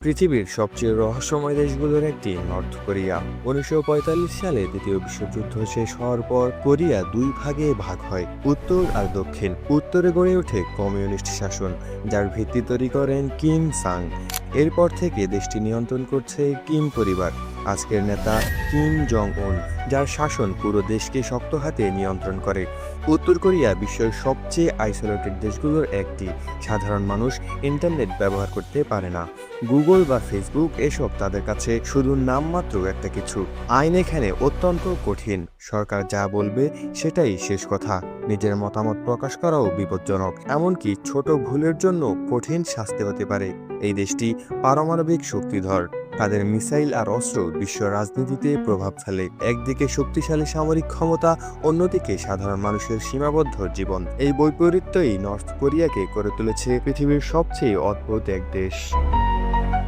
পৃথিবীর সবচেয়ে রহস্যময় দেশগুলোর একটি নর্থ কোরিয়া। 1945 সালে দ্বিতীয় বিশ্বযুদ্ধ শেষ হওয়ার পর কোরিয়া দুই ভাগে ভাগ হয়, উত্তর আর দক্ষিণ। উত্তরে গড়ে ওঠে কমিউনিস্ট শাসন, যার ভিত্তি তৈরি করেন কিম সাং। এরপর থেকে দেশটি নিয়ন্ত্রণ করছে কিম পরিবার। আজকের নেতা কিম জং উন, যার শাসন পুরো দেশকে শক্ত হাতে নিয়ন্ত্রণ করে। উত্তর কোরিয়া বিশ্বের সবচেয়ে আইসোলেটেড দেশগুলোর একটি। সাধারণ মানুষ ইন্টারনেট ব্যবহার করতে পারে না। গুগল বা ফেসবুক এসব তাদের কাছে শুধু নামমাত্র একটা কিছু। আইন এখানে অত্যন্ত কঠিন, সরকার যা বলবে সেটাই শেষ কথা। নিজের মতামত প্রকাশ করাও বিপজ্জনক, এমনকি ছোট ভুলের জন্য কঠিন শাস্তি হতে পারে। এই দেশটি পারমাণবিক শক্তিধর, তাদের মিসাইল আর অস্ত্র বিশ্ব রাজনীতিতে প্রভাব ফেলে। একদিকে শক্তিশালী সামরিক ক্ষমতা, অন্যদিকে সাধারণ মানুষের সীমাবদ্ধ জীবন। এই বৈপরীত্যই নর্থ কোরিয়াকে করে তুলেছে পৃথিবীর সবচেয়ে অদ্ভুত এক দেশ।